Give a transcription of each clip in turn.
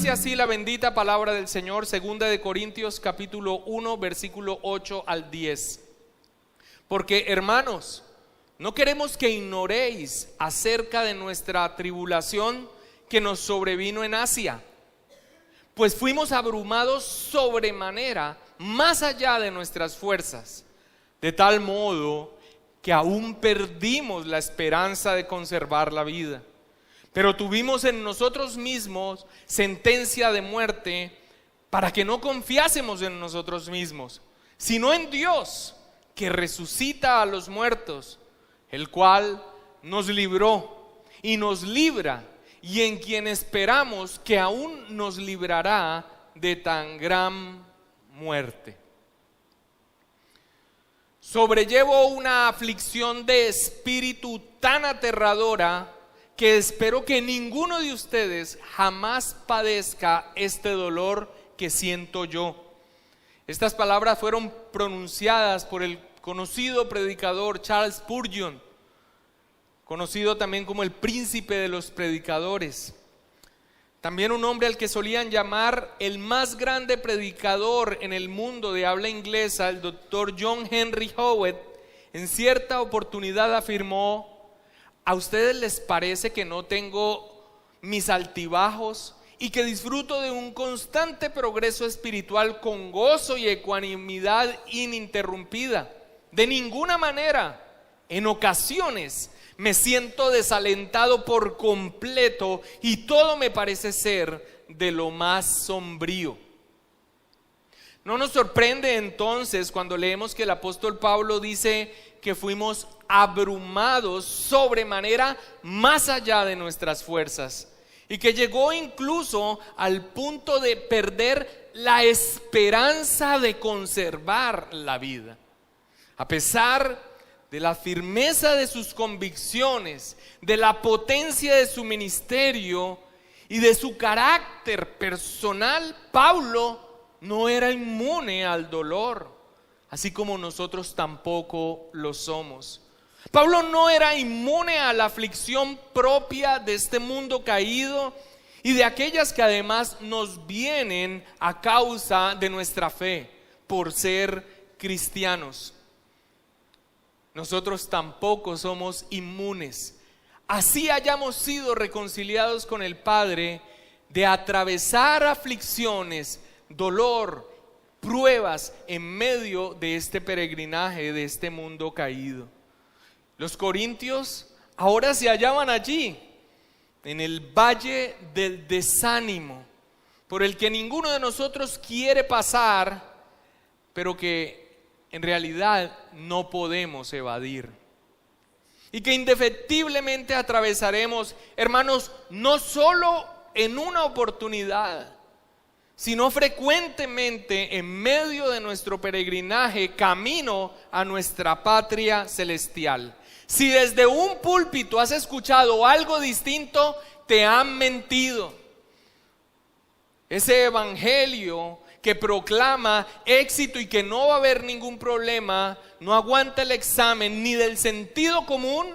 dice así la bendita palabra del Señor, 2 Corintios capítulo 1, versículo 8 al 10. Porque, hermanos, no queremos que ignoréis acerca de nuestra tribulación que nos sobrevino en Asia, pues fuimos abrumados sobremanera, más allá de nuestras fuerzas, de tal modo que aún perdimos la esperanza de conservar la vida. Pero tuvimos en nosotros mismos sentencia de muerte, para que no confiásemos en nosotros mismos, sino en Dios, que resucita a los muertos, el cual nos libró y nos libra, y en quien esperamos que aún nos librará de tan gran muerte. Sobrellevo una aflicción de espíritu tan aterradora que espero que ninguno de ustedes jamás padezca este dolor que siento yo. Estas palabras fueron pronunciadas por el conocido predicador Charles Spurgeon, conocido también como el príncipe de los predicadores. También un hombre al que solían llamar el más grande predicador en el mundo de habla inglesa, el doctor John Henry Howitt, en cierta oportunidad afirmó: ¿a ustedes les parece que no tengo mis altibajos y que disfruto de un constante progreso espiritual con gozo y ecuanimidad ininterrumpida? De ninguna manera. En ocasiones me siento desalentado por completo y todo me parece ser de lo más sombrío. No nos sorprende entonces cuando leemos que el apóstol Pablo dice que fuimos abrumados sobremanera, más allá de nuestras fuerzas, y que llegó incluso al punto de perder la esperanza de conservar la vida. A pesar de la firmeza de sus convicciones, de la potencia de su ministerio y de su carácter personal, Pablo no era inmune al dolor, así como nosotros tampoco lo somos. Pablo no era inmune a la aflicción propia de este mundo caído y de aquellas que además nos vienen a causa de nuestra fe por ser cristianos. Nosotros tampoco somos inmunes, así hayamos sido reconciliados con el Padre, de atravesar aflicciones, dolor, pruebas en medio de este peregrinaje, de este mundo caído. Los corintios ahora se hallaban allí, en el valle del desánimo, por el que ninguno de nosotros quiere pasar, pero que en realidad no podemos evadir, y que indefectiblemente atravesaremos, hermanos, no solo en una oportunidad, sino frecuentemente en medio de nuestro peregrinaje camino a nuestra patria celestial. Si desde un púlpito has escuchado algo distinto, te han mentido. Ese evangelio que proclama éxito y que no va a haber ningún problema, no aguanta el examen ni del sentido común,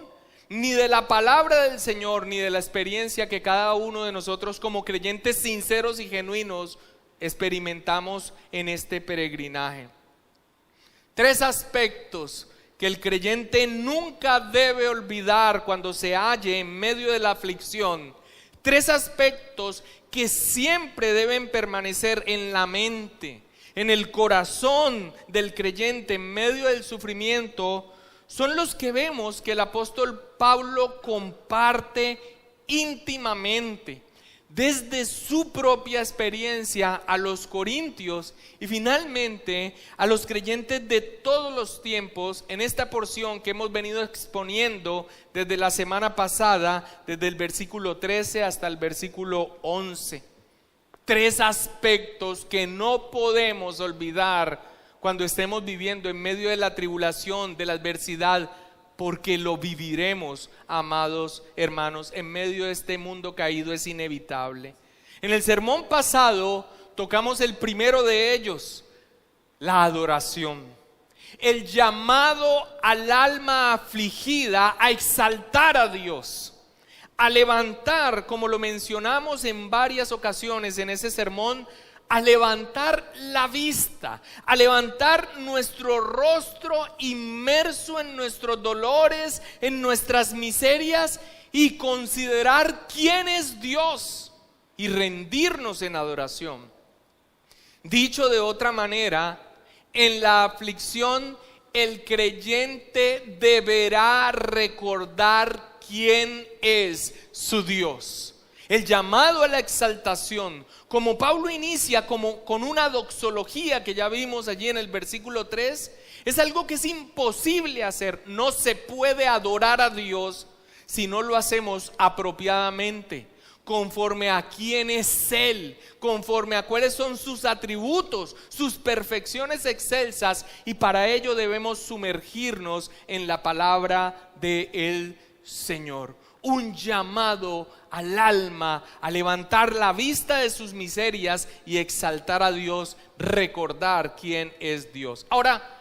ni de la palabra del Señor, ni de la experiencia que cada uno de nosotros como creyentes sinceros y genuinos experimentamos en este peregrinaje. 3 aspectos que el creyente nunca debe olvidar cuando se halle en medio de la aflicción. 3 aspectos que siempre deben permanecer en la mente, en el corazón del creyente en medio del sufrimiento, son los que vemos que el apóstol Pablo comparte íntimamente desde su propia experiencia a los corintios y finalmente a los creyentes de todos los tiempos en esta porción que hemos venido exponiendo desde la semana pasada, desde el versículo 13 hasta el versículo 11. 3 aspectos que no podemos olvidar cuando estemos viviendo en medio de la tribulación, de la adversidad, porque lo viviremos, amados hermanos, en medio de este mundo caído. Es inevitable. En el sermón pasado tocamos el primero de ellos, la adoración, el llamado al alma afligida a exaltar a Dios, a levantar, como lo mencionamos en varias ocasiones en ese sermón, a levantar la vista, a levantar nuestro rostro inmerso en nuestros dolores, en nuestras miserias, y considerar quién es Dios y rendirnos en adoración. Dicho de otra manera, en la aflicción el creyente deberá recordar quién es su Dios. El llamado a la exaltación, como Pablo inicia con una doxología que ya vimos allí en el versículo 3, es algo que es imposible hacer. No se puede adorar a Dios si no lo hacemos apropiadamente, conforme a quién es Él, conforme a cuáles son sus atributos, sus perfecciones excelsas, y para ello debemos sumergirnos en la palabra del Señor. Un llamado al alma a levantar la vista de sus miserias y exaltar a Dios, recordar quién es Dios. Ahora,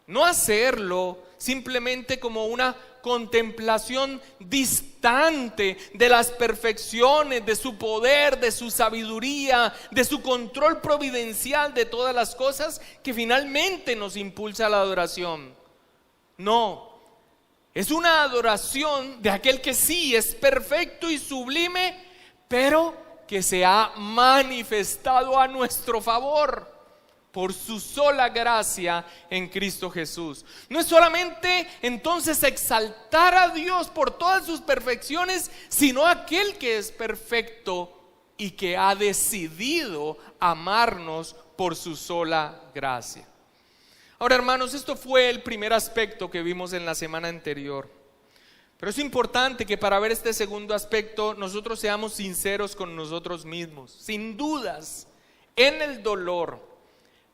no hacerlo simplemente como una contemplación distante de las perfecciones, de su poder, de su sabiduría, de su control providencial de todas las cosas, que finalmente nos impulsa a la adoración. No, es una adoración de aquel que sí es perfecto y sublime, pero que se ha manifestado a nuestro favor por su sola gracia en Cristo Jesús. No es solamente entonces exaltar a Dios por todas sus perfecciones, sino aquel que es perfecto y que ha decidido amarnos por su sola gracia. Ahora, hermanos, esto fue el primer aspecto que vimos en la semana anterior. Pero es importante que para ver este segundo aspecto nosotros seamos sinceros con nosotros mismos. Sin dudas, en el dolor,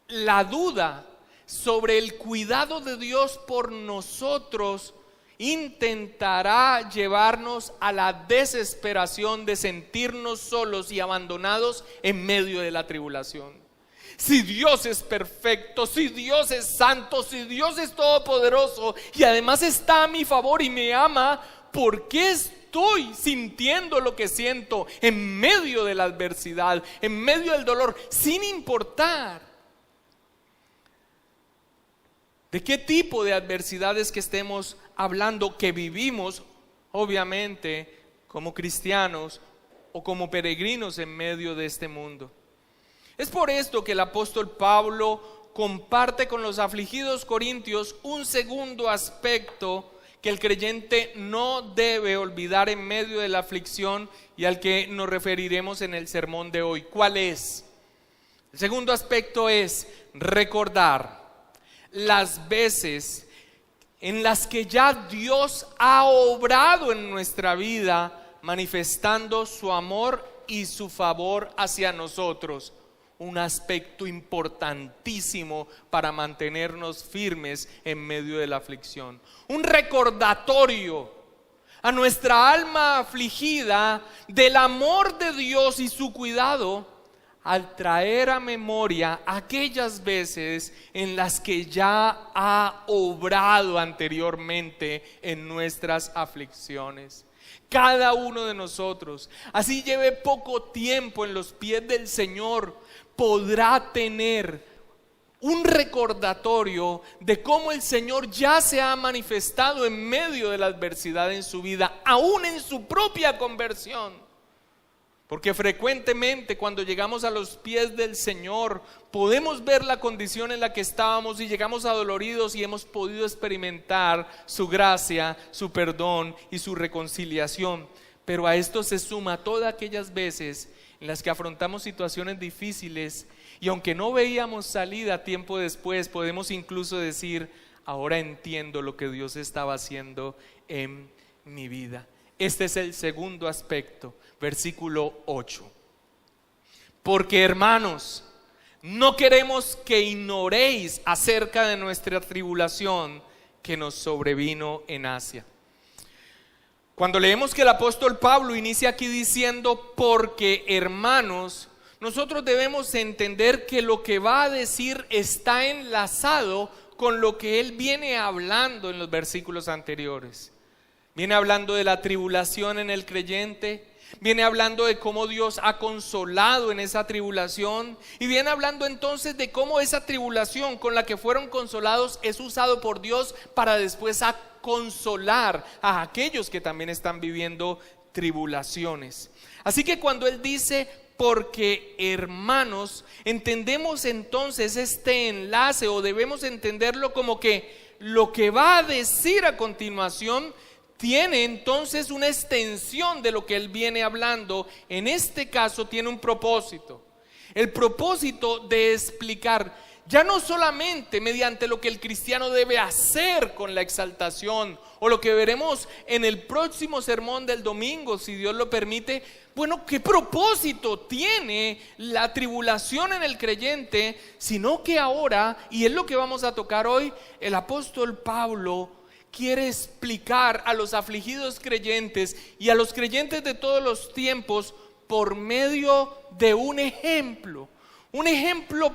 la duda sobre el cuidado de Dios por nosotros intentará llevarnos a la desesperación de sentirnos solos y abandonados en medio de la tribulación. Si Dios es perfecto, si Dios es santo, si Dios es todopoderoso y además está a mi favor y me ama, ¿por qué estoy sintiendo lo que siento en medio de la adversidad, en medio del dolor, sin importar de qué tipo de adversidades que estemos hablando, que vivimos, obviamente, como cristianos o como peregrinos en medio de este mundo? Es por esto que el apóstol Pablo comparte con los afligidos corintios un segundo aspecto que el creyente no debe olvidar en medio de la aflicción y al que nos referiremos en el sermón de hoy. ¿Cuál es? El segundo aspecto es recordar las veces en las que ya Dios ha obrado en nuestra vida, manifestando su amor y su favor hacia nosotros. Un aspecto importantísimo para mantenernos firmes en medio de la aflicción. Un recordatorio a nuestra alma afligida del amor de Dios y su cuidado, al traer a memoria aquellas veces en las que ya ha obrado anteriormente en nuestras aflicciones. Cada uno de nosotros, así lleve poco tiempo en los pies del Señor, podrá tener un recordatorio de cómo el Señor ya se ha manifestado en medio de la adversidad en su vida, aún en su propia conversión. Porque frecuentemente cuando llegamos a los pies del Señor podemos ver la condición en la que estábamos y llegamos adoloridos y hemos podido experimentar su gracia, su perdón y su reconciliación. Pero a esto se suma todas aquellas veces en las que afrontamos situaciones difíciles y aunque no veíamos salida tiempo después, podemos incluso decir: ahora entiendo lo que Dios estaba haciendo en mi vida. Este es el segundo aspecto, versículo 8. Porque, hermanos, no queremos que ignoréis acerca de nuestra tribulación que nos sobrevino en Asia. Cuando leemos que el apóstol Pablo inicia aquí diciendo porque, hermanos, nosotros debemos entender que lo que va a decir está enlazado con lo que él viene hablando en los versículos anteriores. Viene hablando de la tribulación en el creyente. Viene hablando de cómo Dios ha consolado en esa tribulación. Y viene hablando entonces de cómo esa tribulación con la que fueron consolados es usado por Dios para después consolar a aquellos que también están viviendo tribulaciones. Así que cuando Él dice porque hermanos, entendemos entonces este enlace, o debemos entenderlo como que lo que va a decir a continuación tiene entonces una extensión de lo que Él viene hablando. En este caso tiene un propósito. El propósito de explicar ya no solamente mediante lo que el cristiano debe hacer con la exaltación, o lo que veremos en el próximo sermón del domingo, si Dios lo permite. Bueno, ¿qué propósito tiene la tribulación en el creyente? Sino que ahora, y es lo que vamos a tocar hoy, el apóstol Pablo quiere explicar a los afligidos creyentes y a los creyentes de todos los tiempos por medio de un ejemplo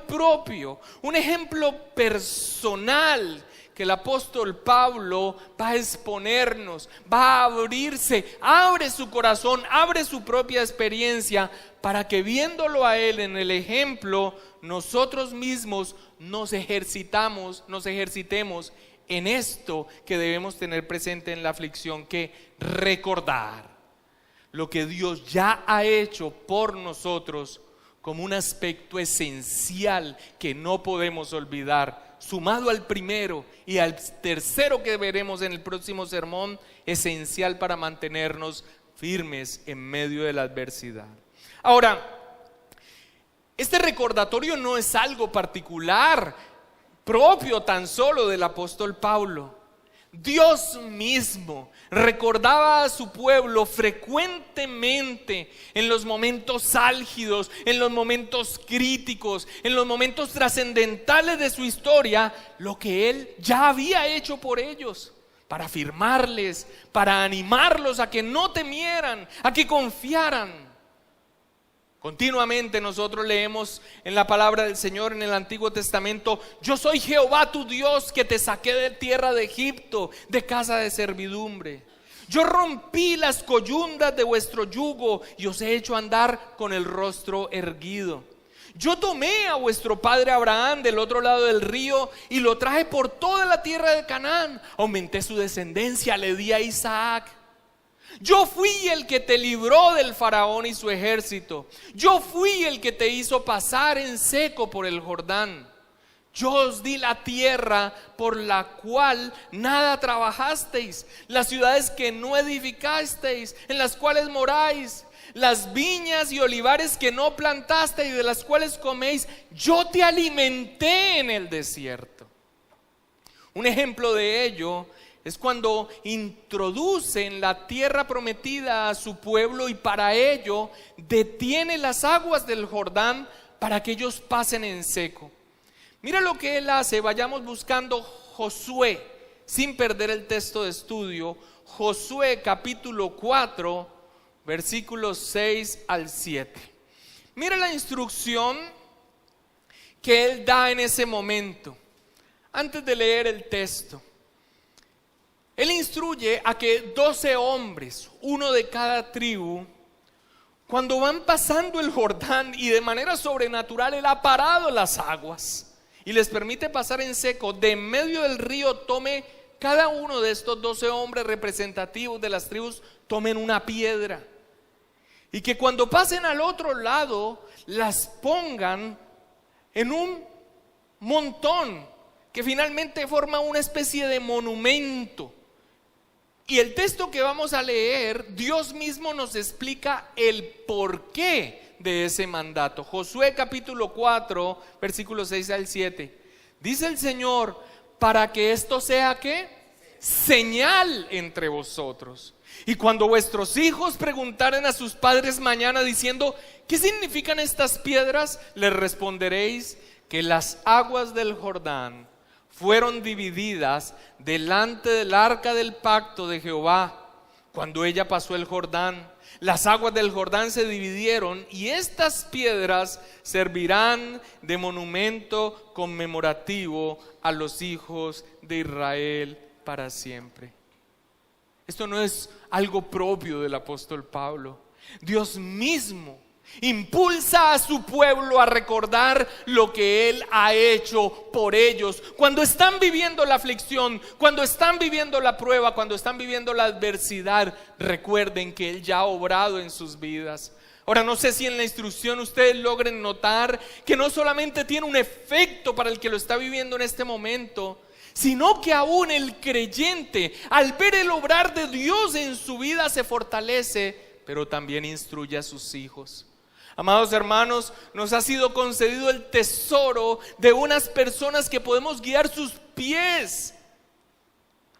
propio, un ejemplo personal que el apóstol Pablo va a exponernos, va a abrirse, abre su corazón, abre su propia experiencia para que viéndolo a él en el ejemplo, nosotros mismos nos ejercitemos en esto que debemos tener presente en la aflicción, que recordar lo que Dios ya ha hecho por nosotros como un aspecto esencial que no podemos olvidar, sumado al primero y al tercero que veremos en el próximo sermón, esencial para mantenernos firmes en medio de la adversidad. Ahora, este recordatorio no es algo particular, propio tan solo del apóstol Pablo. Dios mismo recordaba a su pueblo frecuentemente en los momentos álgidos, en los momentos críticos, en los momentos trascendentales de su historia, lo que Él ya había hecho por ellos, para afirmarles, para animarlos a que no temieran, a que confiaran. Continuamente nosotros leemos en la palabra del Señor en el Antiguo Testamento: yo soy Jehová tu Dios, que te saqué de tierra de Egipto, de casa de servidumbre. Yo rompí las coyundas de vuestro yugo y os he hecho andar con el rostro erguido. Yo tomé a vuestro padre Abraham del otro lado del río y lo traje por toda la tierra de Canaán. Aumenté su descendencia, le di a Isaac. Yo fui el que te libró del faraón y su ejército. Yo fui el que te hizo pasar en seco por el Jordán. Yo os di la tierra por la cual nada trabajasteis, las ciudades que no edificasteis, en las cuales moráis, las viñas y olivares que no plantasteis y de las cuales coméis. Yo te alimenté en el desierto. Un ejemplo de ello es cuando introduce en la tierra prometida a su pueblo y para ello detiene las aguas del Jordán para que ellos pasen en seco. Mira lo que Él hace. Vayamos buscando Josué, sin perder el texto de estudio. Josué capítulo 4, versículos 6 al 7. Mira la instrucción que Él da en ese momento. Antes de leer el texto, Él instruye a que 12 hombres, uno de cada tribu, cuando van pasando el Jordán y de manera sobrenatural Él ha parado las aguas y les permite pasar en seco, de en medio del río tome cada uno de estos 12 hombres representativos de las tribus, tomen una piedra y que cuando pasen al otro lado las pongan en un montón que finalmente forma una especie de monumento. Y el texto que vamos a leer, Dios mismo nos explica el porqué de ese mandato. Josué capítulo 4, versículos 6 al 7. Dice el Señor: para que esto sea ¿qué? Señal entre vosotros. Y cuando vuestros hijos preguntaren a sus padres mañana diciendo: ¿qué significan estas piedras? Les responderéis que las aguas del Jordán fueron divididas delante del arca del pacto de Jehová. Cuando ella pasó el Jordán, las aguas del Jordán se dividieron y estas piedras servirán de monumento conmemorativo a los hijos de Israel para siempre. Esto no es algo propio del apóstol Pablo. Dios mismo impulsa a su pueblo a recordar lo que Él ha hecho por ellos. Cuando están viviendo la aflicción, cuando están viviendo la prueba, cuando están viviendo la adversidad, recuerden que Él ya ha obrado en sus vidas. Ahora, no sé si en la instrucción ustedes logren notar que no solamente tiene un efecto para el que lo está viviendo en este momento, sino que aún el creyente, al ver el obrar de Dios en su vida, se fortalece, pero también instruye a sus hijos. Amados hermanos, nos ha sido concedido el tesoro de unas personas que podemos guiar sus pies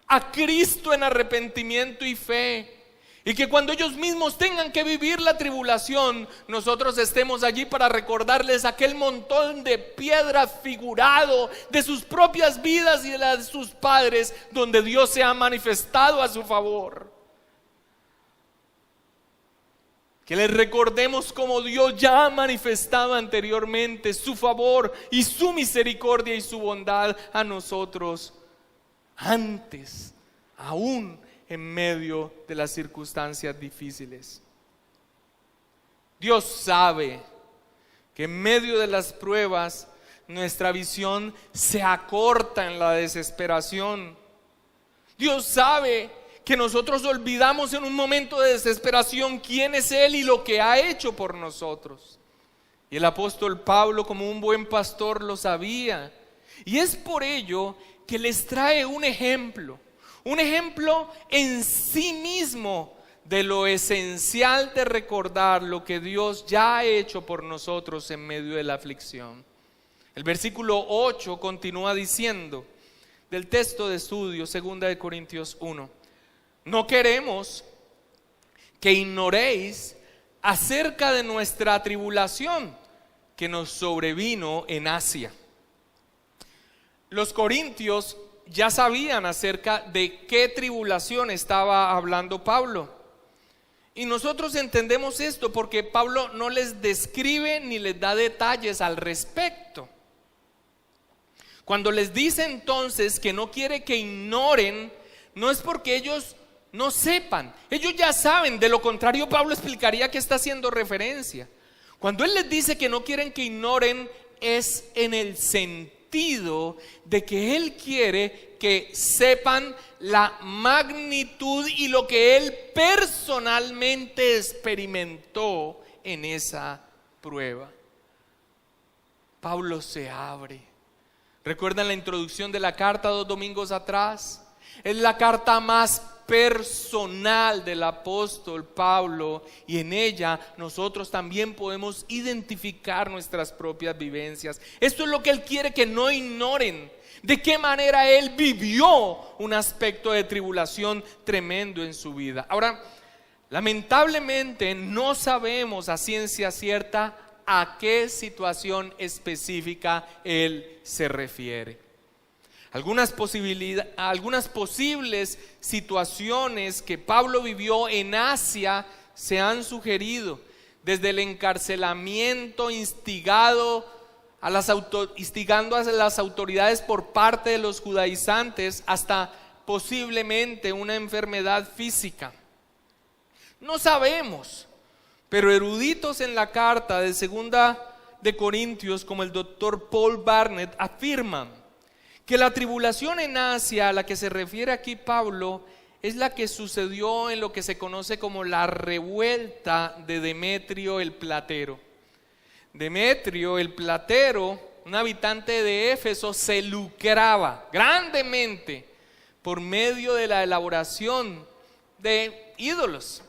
a Cristo en arrepentimiento y fe. Y que cuando ellos mismos tengan que vivir la tribulación, nosotros estemos allí para recordarles aquel montón de piedra figurado de sus propias vidas y de las de sus padres, donde Dios se ha manifestado a su favor. Que les recordemos cómo Dios ya ha manifestado anteriormente su favor y su misericordia y su bondad a nosotros, antes, aún en medio de las circunstancias difíciles. Dios sabe que en medio de las pruebas nuestra visión se acorta en la desesperación. Dios sabe que nosotros olvidamos en un momento de desesperación quién es Él y lo que ha hecho por nosotros. Y el apóstol Pablo, como un buen pastor, lo sabía. Y es por ello que les trae un ejemplo en sí mismo de lo esencial de recordar lo que Dios ya ha hecho por nosotros en medio de la aflicción. El versículo 8 continúa diciendo, del texto de estudio, 2 Corintios 1: no queremos que ignoréis acerca de nuestra tribulación que nos sobrevino en Asia. Los corintios ya sabían acerca de qué tribulación estaba hablando Pablo. Y nosotros entendemos esto porque Pablo no les describe ni les da detalles al respecto. Cuando les dice entonces que no quiere que ignoren, no es porque ellos no sepan, ellos ya saben. De lo contrario, Pablo explicaría a qué está haciendo referencia. Cuando él les dice que no quieren que ignoren, es en el sentido de que Él quiere que sepan la magnitud y lo que Él personalmente experimentó en esa prueba. Pablo se abre. ¿Recuerdan la introducción de la carta 2 domingos atrás? Es la carta más personal del apóstol Pablo, y en ella nosotros también podemos identificar nuestras propias vivencias. Esto es lo que él quiere que no ignoren, de qué manera él vivió un aspecto de tribulación tremendo en su vida. Ahora, lamentablemente no sabemos a ciencia cierta a qué situación específica él se refiere. Algunas posibles situaciones que Pablo vivió en Asia se han sugerido, desde el encarcelamiento instigando a las autoridades por parte de los judaizantes, hasta posiblemente una enfermedad física. No sabemos, pero eruditos en la carta de 2 Corintios, como el doctor Paul Barnett, afirman que la tribulación en Asia a la que se refiere aquí Pablo es la que sucedió en lo que se conoce como la revuelta de Demetrio el Platero. Demetrio el Platero, un habitante de Éfeso, se lucraba grandemente por medio de la elaboración de ídolos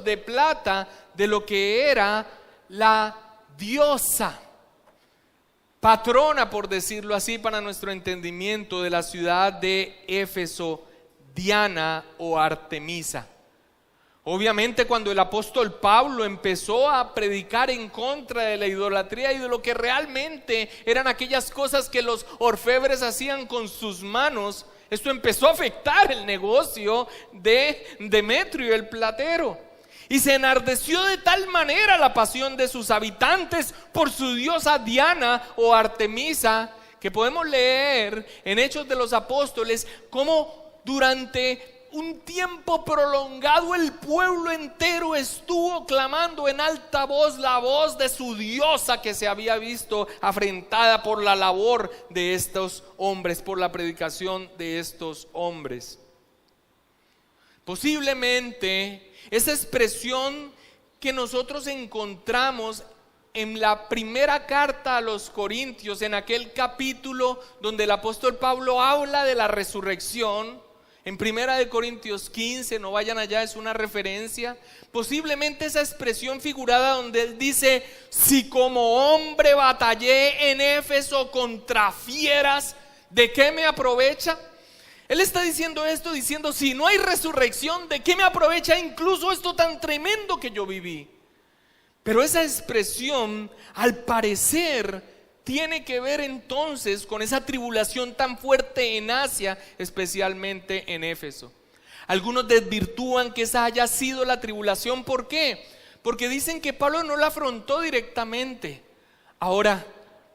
de plata, de lo que era la diosa patrona, por decirlo así, para nuestro entendimiento, de la ciudad de Éfeso, Diana o Artemisa. Obviamente, cuando el apóstol Pablo empezó a predicar en contra de la idolatría y de lo que realmente eran aquellas cosas que los orfebres hacían con sus manos, esto empezó a afectar el negocio de Demetrio el Platero. Y se enardeció de tal manera la pasión de sus habitantes por su diosa Diana o Artemisa, que podemos leer en Hechos de los Apóstoles cómo durante un tiempo prolongado el pueblo entero estuvo clamando en alta voz la voz de su diosa, que se había visto afrentada por la labor de estos hombres, por la predicación de estos hombres. Posiblemente esa expresión que nosotros encontramos en la primera carta a los Corintios, en aquel capítulo donde el apóstol Pablo habla de la resurrección, en primera de Corintios 15, no vayan allá, es una referencia. Posiblemente esa expresión figurada donde él dice: si como hombre batallé en Éfeso contra fieras, ¿de qué me aprovecha? Él está diciendo esto, diciendo: si no hay resurrección, ¿de qué me aprovecha incluso esto tan tremendo que yo viví? Pero esa expresión, al parecer, tiene que ver entonces con esa tribulación tan fuerte en Asia, especialmente en Éfeso. Algunos desvirtúan que esa haya sido la tribulación. ¿Por qué? Porque dicen que Pablo no la afrontó directamente. Ahora,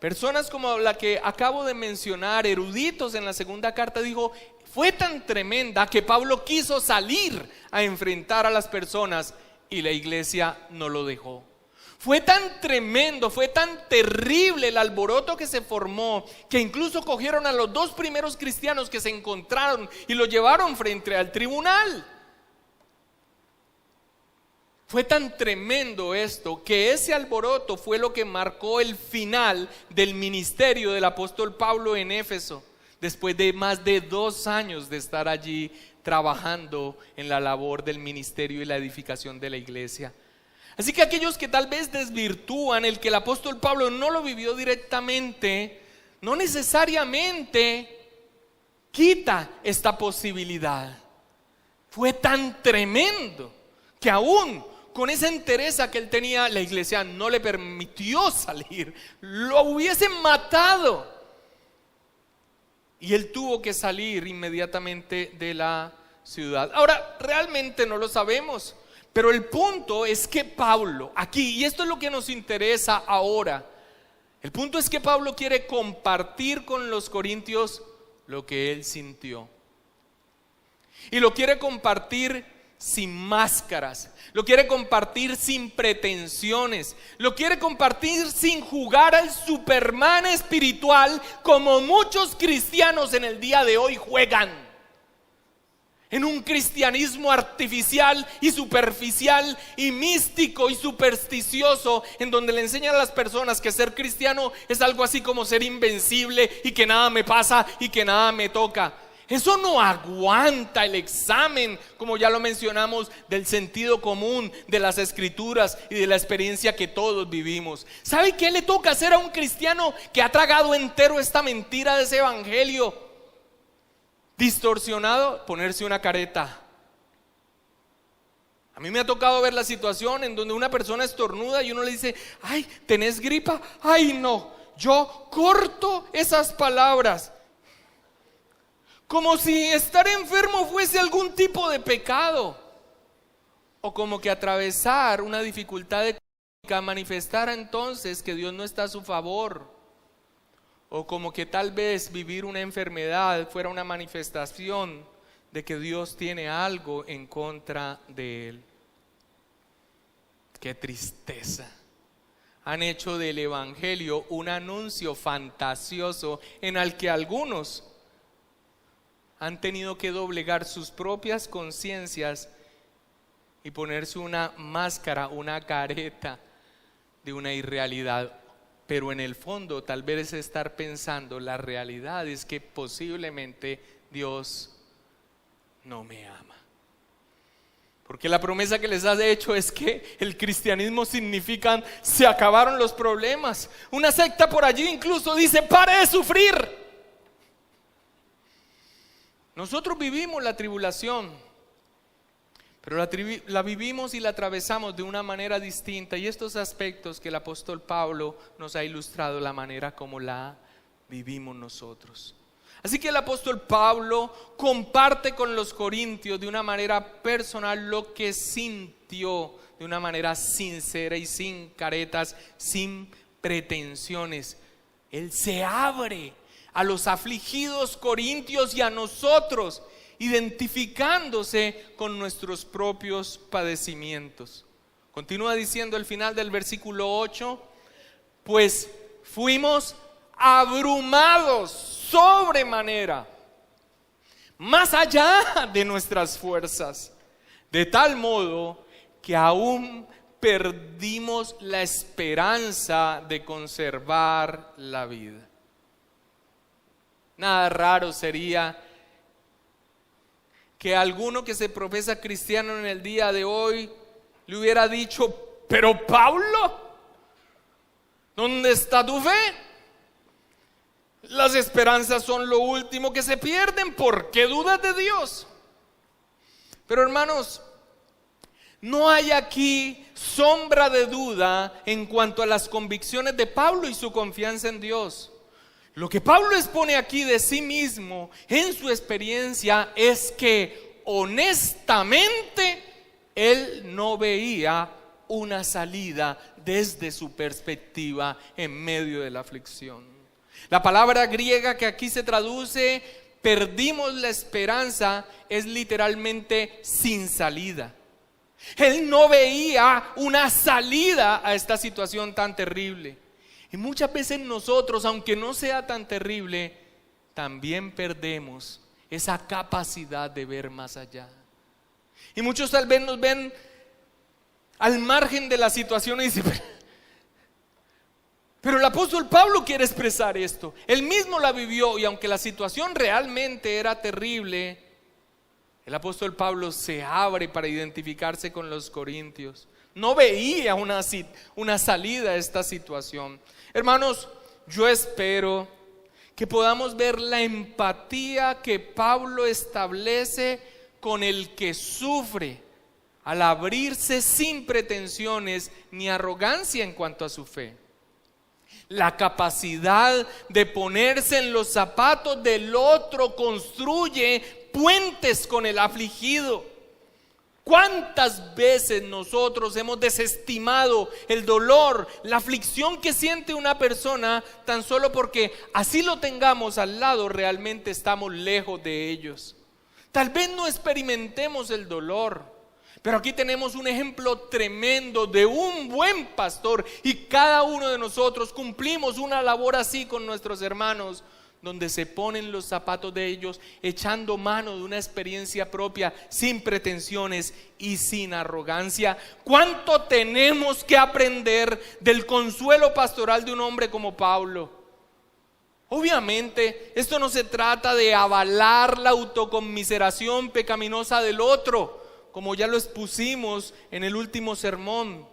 personas como la que acabo de mencionar, eruditos en la segunda carta, dijo: fue tan tremenda que Pablo quiso salir a enfrentar a las personas y la iglesia no lo dejó. Fue tan tremendo, fue tan terrible el alboroto que se formó, que incluso cogieron a los dos primeros cristianos que se encontraron y los llevaron frente al tribunal. Fue tan tremendo esto que ese alboroto fue lo que marcó el final del ministerio del apóstol Pablo en Éfeso, después de más de 2 años de estar allí trabajando en la labor del ministerio y la edificación de la iglesia. Así que aquellos que tal vez desvirtúan el que el apóstol Pablo no lo vivió directamente, no necesariamente quita esta posibilidad. Fue tan tremendo que aún con esa entereza que él tenía, la iglesia no le permitió salir, lo hubiesen matado. Y él tuvo que salir inmediatamente de la ciudad. Ahora, realmente no lo sabemos, pero el punto es que Pablo, aquí, y esto es lo que nos interesa ahora, el punto es que Pablo quiere compartir con los corintios lo que él sintió. Y lo quiere compartir sin máscaras, lo quiere compartir sin pretensiones, lo quiere compartir sin jugar al Superman espiritual como muchos cristianos en el día de hoy juegan. En un cristianismo artificial y superficial y místico y supersticioso, en donde le enseñan a las personas que ser cristiano es algo así como ser invencible y que nada me pasa y que nada me toca. Eso no aguanta el examen, como ya lo mencionamos, del sentido común, de las escrituras y de la experiencia que todos vivimos. ¿Sabe qué le toca hacer a un cristiano que ha tragado entero esta mentira de ese evangelio distorsionado? Ponerse una careta. A mí me ha tocado ver la situación en donde una persona estornuda y uno le dice: ay, ¿tenés gripa? Ay, no, yo corto esas palabras, como si estar enfermo fuese algún tipo de pecado, o como que atravesar una dificultad económica manifestara entonces que Dios no está a su favor, o como que tal vez vivir una enfermedad fuera una manifestación de que Dios tiene algo en contra de él. Qué tristeza. Han hecho del evangelio un anuncio fantasioso en el que algunos han tenido que doblegar sus propias conciencias y ponerse una máscara, una careta de una irrealidad. Pero en el fondo tal vez es estar pensando: la realidad es que posiblemente Dios no me ama. Porque la promesa que les has hecho es que el cristianismo significa se acabaron los problemas. Una secta por allí incluso dice: pare de sufrir. Nosotros vivimos la tribulación, pero la vivimos y la atravesamos de una manera distinta, y estos aspectos que el apóstol Pablo nos ha ilustrado, la manera como la vivimos nosotros. Así que el apóstol Pablo comparte con los corintios de una manera personal lo que sintió, de una manera sincera y sin caretas, sin pretensiones. Él se abre a los afligidos corintios y a nosotros, identificándose con nuestros propios padecimientos. Continúa diciendo el final del versículo 8, pues fuimos abrumados sobremanera, más allá de nuestras fuerzas, de tal modo que aún perdimos la esperanza de conservar la vida. Nada raro sería que alguno que se profesa cristiano en el día de hoy le hubiera dicho, pero Pablo, ¿dónde está tu fe? Las esperanzas son lo último que se pierden. ¿Por qué dudas de Dios? Pero hermanos, no hay aquí sombra de duda en cuanto a las convicciones de Pablo y su confianza en Dios. Lo que Pablo expone aquí de sí mismo en su experiencia es que honestamente él no veía una salida desde su perspectiva en medio de la aflicción. La palabra griega que aquí se traduce perdimos la esperanza es literalmente sin salida. Él no veía una salida a esta situación tan terrible. Y muchas veces nosotros, aunque no sea tan terrible, también perdemos esa capacidad de ver más allá. Y muchos tal vez nos ven al margen de la situación y dicen, pero el apóstol Pablo quiere expresar esto. Él mismo la vivió y aunque la situación realmente era terrible, el apóstol Pablo se abre para identificarse con los corintios. No veía una salida a esta situación. Hermanos, yo espero que podamos ver la empatía que Pablo establece con el que sufre al abrirse sin pretensiones ni arrogancia en cuanto a su fe. La capacidad de ponerse en los zapatos del otro construye puentes con el afligido. ¿Cuántas veces nosotros hemos desestimado el dolor, la aflicción que siente una persona tan solo porque así lo tengamos al lado, realmente estamos lejos de ellos? Tal vez no experimentemos el dolor, pero aquí tenemos un ejemplo tremendo de un buen pastor y cada uno de nosotros cumplimos una labor así con nuestros hermanos, donde se ponen los zapatos de ellos, echando mano de una experiencia propia, sin pretensiones y sin arrogancia. ¿Cuánto tenemos que aprender del consuelo pastoral de un hombre como Pablo? Obviamente, esto no se trata de avalar la autoconmiseración pecaminosa del otro, como ya lo expusimos en el último sermón.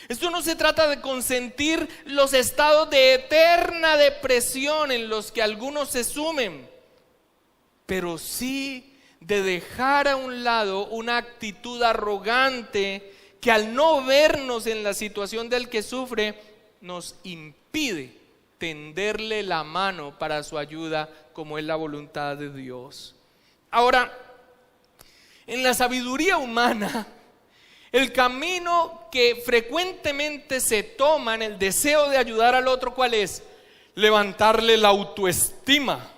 Esto no se trata de consentir los estados de eterna depresión en los que algunos se sumen, pero sí de dejar a un lado una actitud arrogante que al no vernos en la situación del que sufre nos impide tenderle la mano para su ayuda, como es la voluntad de Dios. Ahora, en la sabiduría humana, el camino que frecuentemente se toma en el deseo de ayudar al otro, ¿cuál es? Levantarle la autoestima,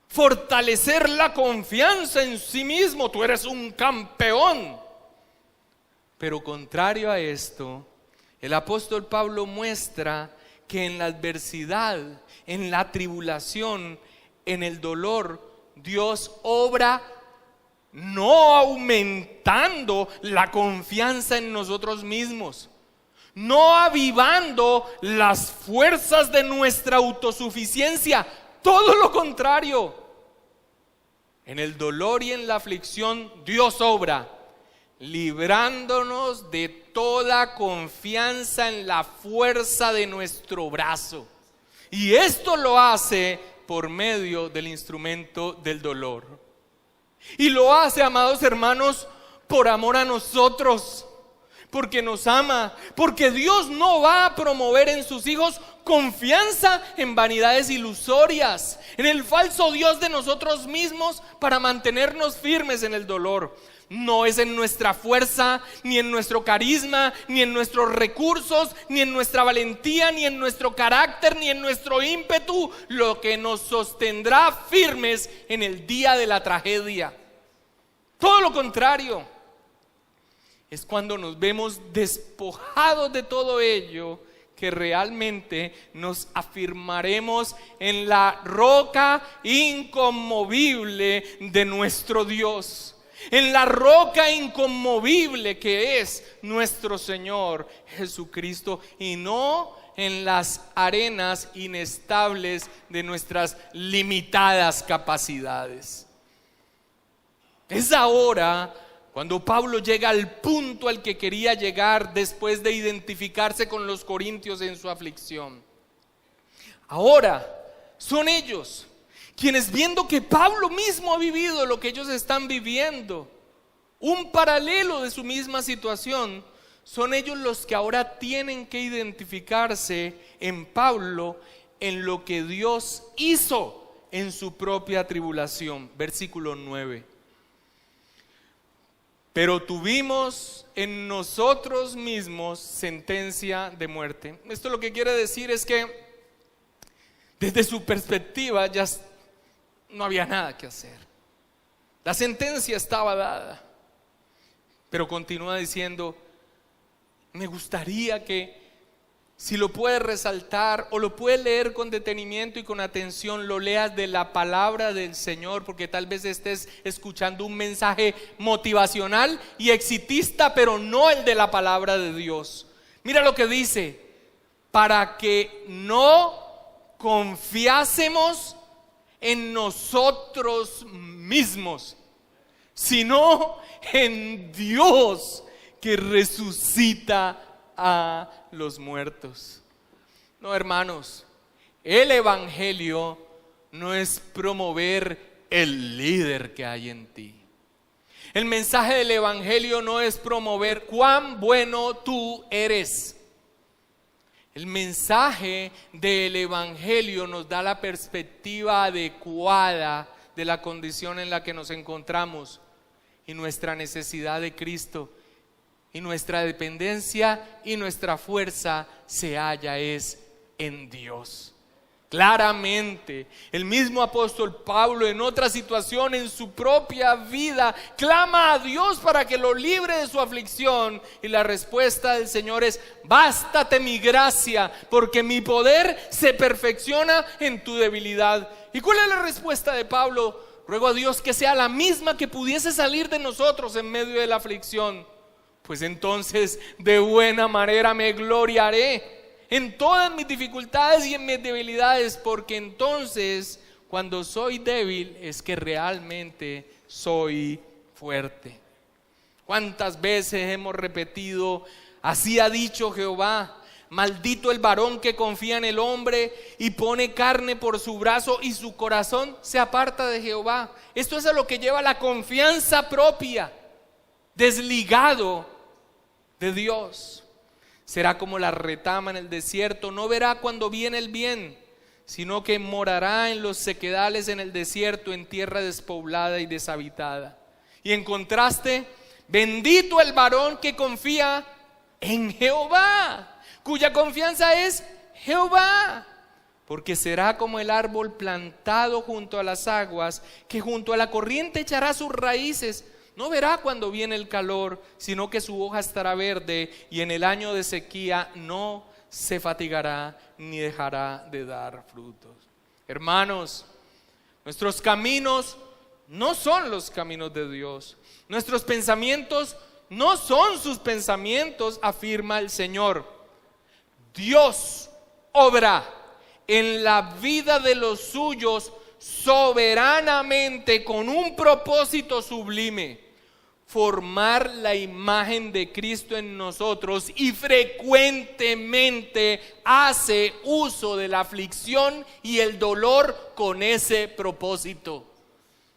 fortalecer la confianza en sí mismo. Tú eres un campeón. Pero contrario a esto, el apóstol Pablo muestra que en la adversidad, en la tribulación, en el dolor, Dios obra no aumentando la confianza en nosotros mismos, no avivando las fuerzas de nuestra autosuficiencia, todo lo contrario. En el dolor y en la aflicción Dios obra, librándonos de toda confianza en la fuerza de nuestro brazo. Y esto lo hace por medio del instrumento del dolor. Y lo hace, amados hermanos, por amor a nosotros, porque nos ama, porque Dios no va a promover en sus hijos confianza en vanidades ilusorias, en el falso Dios de nosotros mismos para mantenernos firmes en el dolor. no es en nuestra fuerza, ni en nuestro carisma, ni en nuestros recursos, ni en nuestra valentía, ni en nuestro carácter, ni en nuestro ímpetu, lo que nos sostendrá firmes en el día de la tragedia. Todo lo contrario, es cuando nos vemos despojados de todo ello que realmente nos afirmaremos en la roca inconmovible de nuestro Dios, en la roca inconmovible que es nuestro Señor Jesucristo, y no en las arenas inestables de nuestras limitadas capacidades. Es ahora cuando Pablo llega al punto al que quería llegar después de identificarse con los corintios en su aflicción. Ahora son ellos quienes, viendo que Pablo mismo ha vivido lo que ellos están viviendo, un paralelo de su misma situación, son ellos los que ahora tienen que identificarse en Pablo, en lo que Dios hizo en su propia tribulación. Versículo 9. Pero tuvimos en nosotros mismos sentencia de muerte. Esto lo que quiere decir es que desde su perspectiva ya no había nada que hacer. La sentencia estaba dada. Pero continúa diciendo, me gustaría que, si lo puedes resaltar o lo puedes leer con detenimiento y con atención, lo leas de la palabra del Señor, porque tal vez estés escuchando un mensaje motivacional y exitista, pero no el de la palabra de Dios. Mira lo que dice: para que no confiásemos en nosotros mismos, sino en Dios que resucita a los muertos. No, hermanos, el evangelio no es promover el líder que hay en ti. El mensaje del evangelio no es promover cuán bueno tú eres. El mensaje del evangelio nos da la perspectiva adecuada de la condición en la que nos encontramos y nuestra necesidad de Cristo. Y nuestra dependencia y nuestra fuerza se halla es en Dios. Claramente, el mismo apóstol Pablo, en otra situación en su propia vida, clama a Dios para que lo libre de su aflicción, y la respuesta del Señor es: bástate mi gracia, porque mi poder se perfecciona en tu debilidad. ¿Y cuál es la respuesta de Pablo? Ruego a Dios que sea la misma que pudiese salir de nosotros en medio de la aflicción. Pues entonces de buena manera me gloriaré en todas mis dificultades y en mis debilidades, porque entonces cuando soy débil es que realmente soy fuerte. ¿Cuántas veces hemos repetido: así ha dicho Jehová, maldito el varón que confía en el hombre y pone carne por su brazo y su corazón se aparta de Jehová? Esto es a lo que lleva la confianza propia, desligado de Dios. Será como la retama en el desierto, no verá cuando viene el bien, sino que morará en los sequedales en el desierto, en tierra despoblada y deshabitada. Y en contraste, bendito el varón que confía en Jehová, cuya confianza es Jehová, porque será como el árbol plantado junto a las aguas, que junto a la corriente echará sus raíces. No verá cuando viene el calor, sino que su hoja estará verde, y en el año de sequía no se fatigará ni dejará de dar frutos. Hermanos, nuestros caminos no son los caminos de Dios. Nuestros pensamientos no son sus pensamientos, afirma el Señor. Dios obra en la vida de los suyos soberanamente con un propósito sublime: formar la imagen de Cristo en nosotros, y frecuentemente hace uso de la aflicción y el dolor con ese propósito.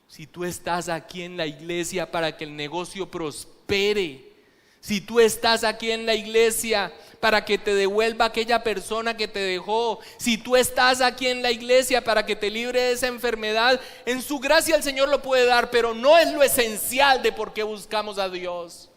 Si tú estás aquí en la iglesia para que el negocio prospere, Si tú estás aquí en la iglesia para que te devuelva aquella persona que te dejó, si tú estás aquí en la iglesia para que te libre de esa enfermedad, en su gracia el Señor lo puede dar, pero no es lo esencial de por qué buscamos a Dios.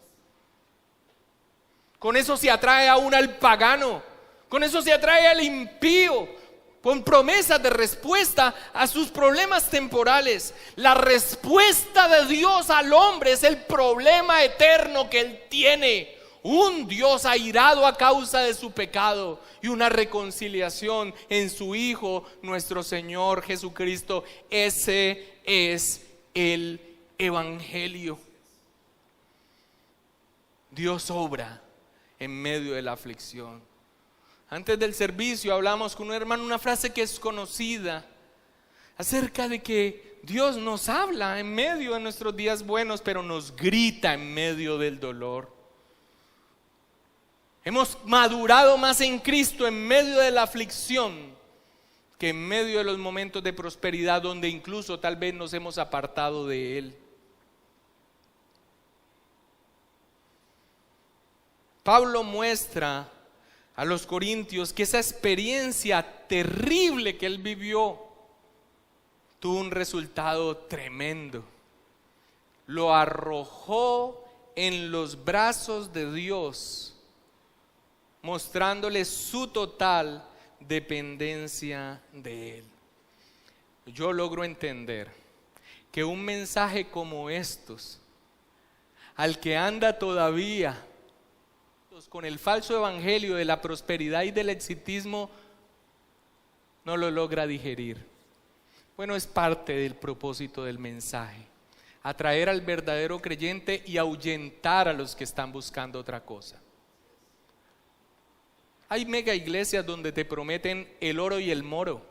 Con eso se atrae aún al pagano, con eso se atrae al impío, con promesas de respuesta a sus problemas temporales. La respuesta de Dios al hombre es el problema eterno que él tiene. Un Dios airado a causa de su pecado y una reconciliación en su Hijo, nuestro Señor Jesucristo. Ese es el Evangelio. Dios obra en medio de la aflicción. Antes del servicio hablamos con un hermano una frase que es conocida acerca de que Dios nos habla en medio de nuestros días buenos, pero nos grita en medio del dolor. Hemos madurado más en Cristo en medio de la aflicción que en medio de los momentos de prosperidad, donde incluso tal vez nos hemos apartado de Él. Pablo muestra a los corintios que esa experiencia terrible que él vivió tuvo un resultado tremendo. Lo arrojó en los brazos de Dios, mostrándole su total dependencia de Él. Yo logro entender que un mensaje como estos, al que anda todavía con el falso evangelio de la prosperidad y del exitismo, no lo logra digerir. Bueno, es parte del propósito del mensaje: atraer al verdadero creyente y ahuyentar a los que están buscando otra cosa. Hay mega iglesias donde te prometen el oro y el moro,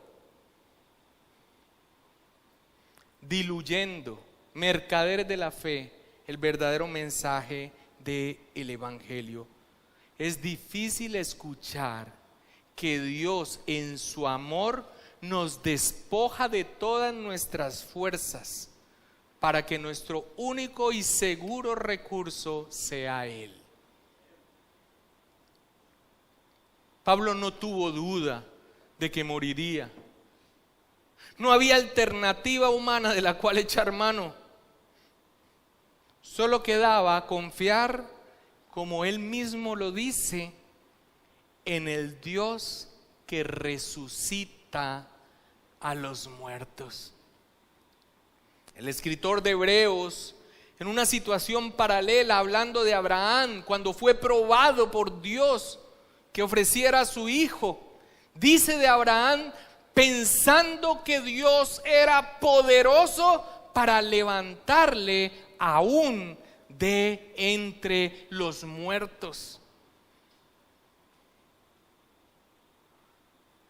diluyendo, mercaderes de la fe, el verdadero mensaje del evangelio. Es difícil escuchar que Dios en su amor nos despoja de todas nuestras fuerzas para que nuestro único y seguro recurso sea Él. Pablo no tuvo duda de que moriría. No había alternativa humana de la cual echar mano. Solo quedaba confiar, como él mismo lo dice, en el Dios que resucita a los muertos. El escritor de Hebreos, en una situación paralela, hablando de Abraham, cuando fue probado por Dios que ofreciera a su hijo, dice de Abraham, pensando que Dios era poderoso para levantarle aún de entre los muertos.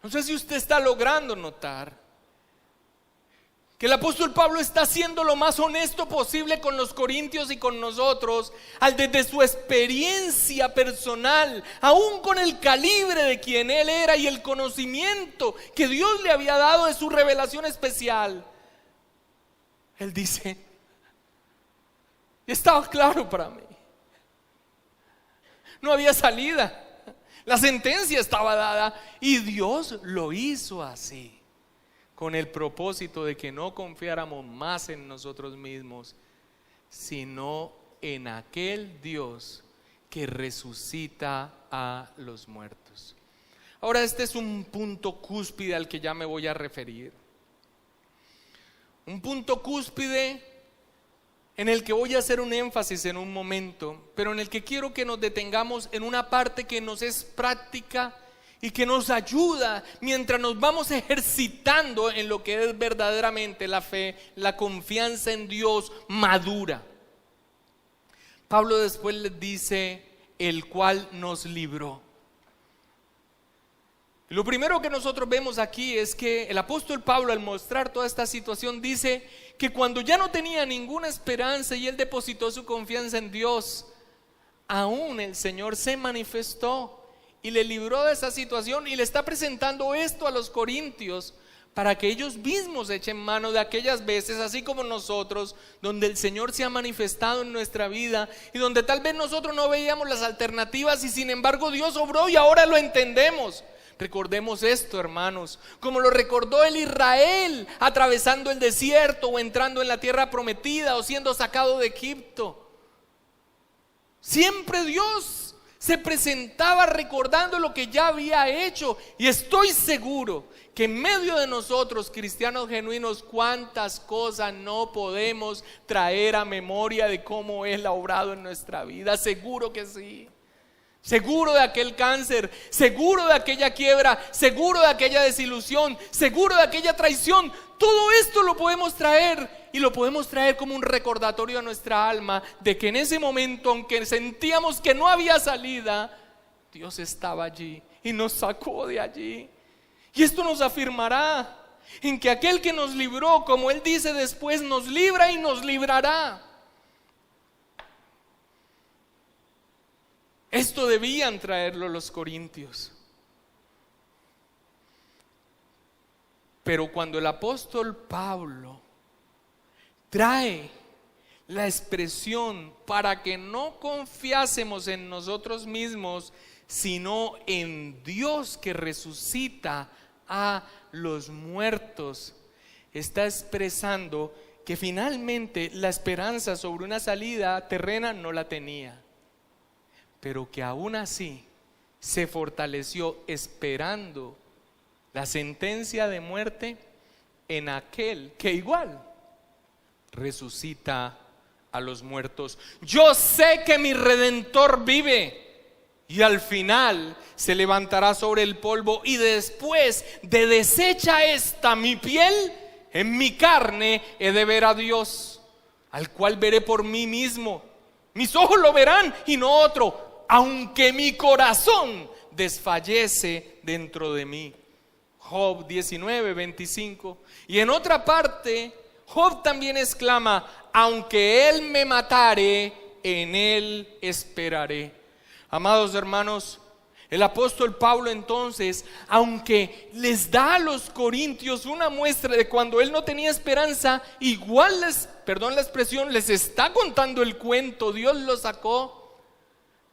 No sé si usted está logrando notar que el apóstol Pablo está siendo lo más honesto posible con los corintios y con nosotros, al desde su experiencia personal, aún con el calibre de quien él era y el conocimiento que Dios le había dado de su revelación especial. Él dice: estaba claro para mí, no había salida, la sentencia estaba dada, y Dios lo hizo así, con el propósito de que no confiáramos más en nosotros mismos, sino en aquel Dios que resucita a los muertos. Ahora, este es un punto cúspide al que ya me voy a referir. Un punto cúspide en el que voy a hacer un énfasis en un momento, pero en el que quiero que nos detengamos en una parte que nos es práctica y que nos ayuda mientras nos vamos ejercitando en lo que es verdaderamente la fe, la confianza en Dios madura. Pablo después les dice: el cual nos libró. Lo primero que nosotros vemos aquí es que el apóstol Pablo, al mostrar toda esta situación, dice que cuando ya no tenía ninguna esperanza y él depositó su confianza en Dios, aún el Señor se manifestó y le libró de esa situación, y le está presentando esto a los corintios para que ellos mismos echen mano de aquellas veces, así como nosotros, donde el Señor se ha manifestado en nuestra vida y donde tal vez nosotros no veíamos las alternativas y sin embargo Dios obró y ahora lo entendemos. Recordemos esto, hermanos, como lo recordó el Israel atravesando el desierto o entrando en la tierra prometida o siendo sacado de Egipto. Siempre Dios se presentaba recordando lo que ya había hecho, y estoy seguro que en medio de nosotros, cristianos genuinos, cuántas cosas no podemos traer a memoria de cómo Él ha obrado en nuestra vida. Seguro que sí. Seguro de aquel cáncer, seguro de aquella quiebra, seguro de aquella desilusión, seguro de aquella traición. Todo esto lo podemos traer, y lo podemos traer como un recordatorio a nuestra alma de que en ese momento, aunque sentíamos que no había salida, Dios estaba allí y nos sacó de allí. Y esto nos afirmará en que aquel que nos libró, como Él dice después, nos libra y nos librará. Esto debían traerlo los corintios. Pero cuando el apóstol Pablo trae la expresión para que no confiásemos en nosotros mismos, sino en Dios que resucita a los muertos, está expresando que finalmente la esperanza sobre una salida terrena no la tenía, pero que aún así se fortaleció esperando la sentencia de muerte en aquel que igual resucita a los muertos. Yo sé que mi Redentor vive y al final se levantará sobre el polvo, y después de deshecha esta mi piel, en mi carne he de ver a Dios, al cual veré por mí mismo. Mis ojos lo verán y no otro, aunque mi corazón desfallece dentro de mí. Job 19:25. Y en otra parte, Job también exclama: aunque él me matare, en él esperaré. Amados hermanos, el apóstol Pablo entonces, aunque les da a los corintios una muestra de cuando él no tenía esperanza, igual perdón la expresión, les está contando el cuento. Dios lo sacó.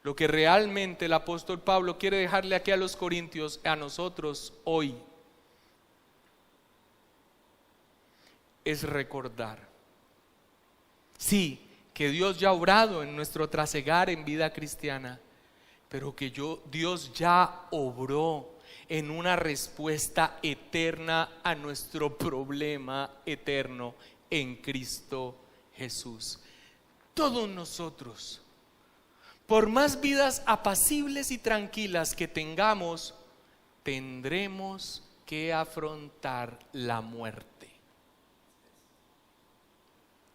Lo que realmente el apóstol Pablo quiere dejarle aquí a los corintios, a nosotros hoy, es recordar, sí, que Dios ya ha obrado en nuestro trasegar en vida cristiana, pero que Dios ya obró en una respuesta eterna a nuestro problema eterno en Cristo Jesús. Todos nosotros, por más vidas apacibles y tranquilas que tengamos, tendremos que afrontar la muerte.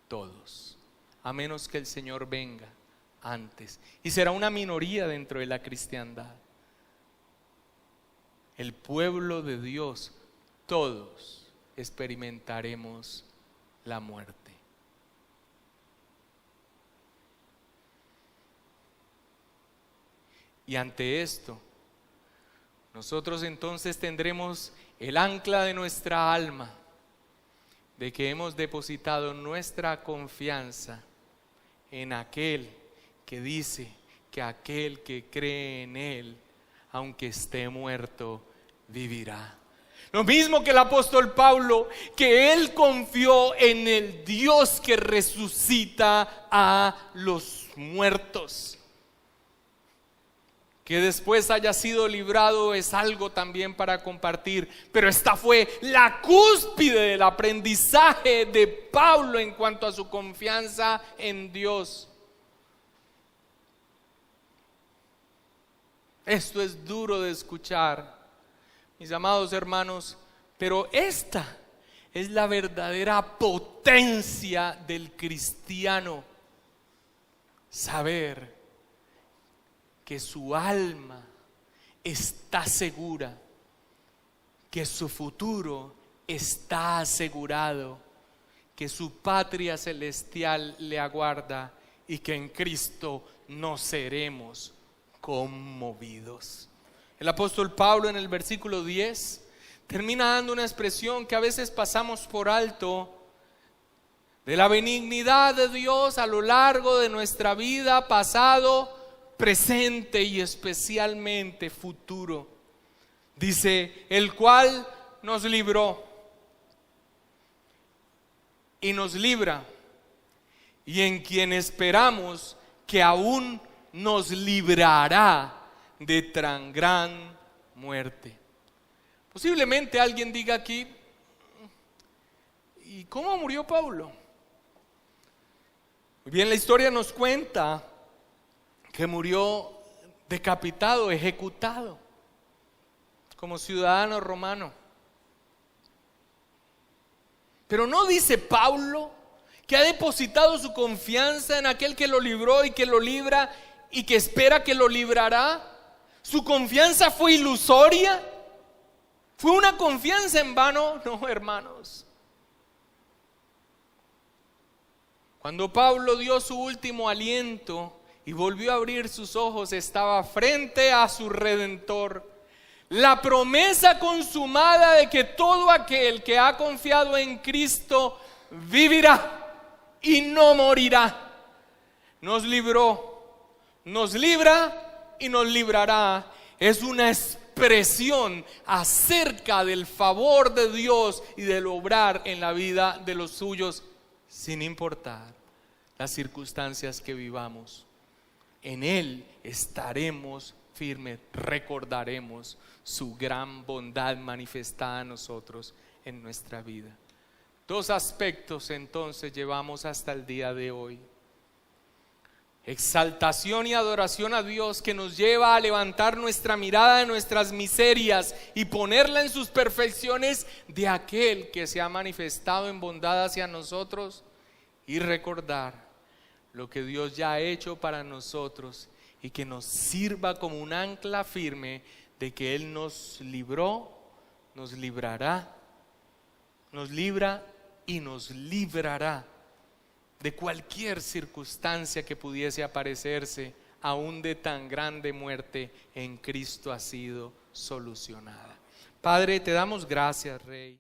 Todos, a menos que el Señor venga antes, y será una minoría dentro de la cristiandad. El pueblo de Dios, todos experimentaremos la muerte. Y ante esto, nosotros entonces tendremos el ancla de nuestra alma, de que hemos depositado nuestra confianza en aquel que dice que aquel que cree en Él, aunque esté muerto, vivirá. Lo mismo que el apóstol Pablo, que él confió en el Dios que resucita a los muertos. Que después haya sido librado es algo también para compartir, pero esta fue la cúspide del aprendizaje de Pablo en cuanto a su confianza en Dios. Esto es duro de escuchar, mis amados hermanos, pero esta es la verdadera potencia del cristiano: saber que su alma está segura, que su futuro está asegurado, que su patria celestial le aguarda y que en Cristo no seremos conmovidos. El apóstol Pablo en el versículo 10 termina dando una expresión que a veces pasamos por alto, de la benignidad de Dios a lo largo de nuestra vida, pasado, presente y especialmente futuro. Dice, el cual nos libró y nos libra, y en quien esperamos que aún nos librará de tan gran muerte. Posiblemente alguien diga aquí, ¿y cómo murió Pablo? Muy bien, la historia nos cuenta que murió decapitado, ejecutado, como ciudadano romano. Pero no dice Pablo que ha depositado su confianza en aquel que lo libró y que lo libra y que espera que lo librará. ¿Su confianza fue ilusoria? ¿Fue una confianza en vano? No, hermanos. Cuando Pablo dio su último aliento y volvió a abrir sus ojos, estaba frente a su Redentor. La promesa consumada de que todo aquel que ha confiado en Cristo vivirá y no morirá. Nos libró, nos libra y nos librará. Es una expresión acerca del favor de Dios y del obrar en la vida de los suyos, sin importar las circunstancias que vivamos. En Él estaremos firmes, recordaremos su gran bondad manifestada a nosotros en nuestra vida. Dos aspectos entonces llevamos hasta el día de hoy. Exaltación y adoración a Dios, que nos lleva a levantar nuestra mirada de nuestras miserias y ponerla en sus perfecciones de aquel que se ha manifestado en bondad hacia nosotros, y recordar lo que Dios ya ha hecho para nosotros y que nos sirva como un ancla firme de que Él nos libró, nos librará, nos libra y nos librará de cualquier circunstancia que pudiese aparecerse, aún de tan grande muerte. En Cristo ha sido solucionada. Padre, te damos gracias, Rey.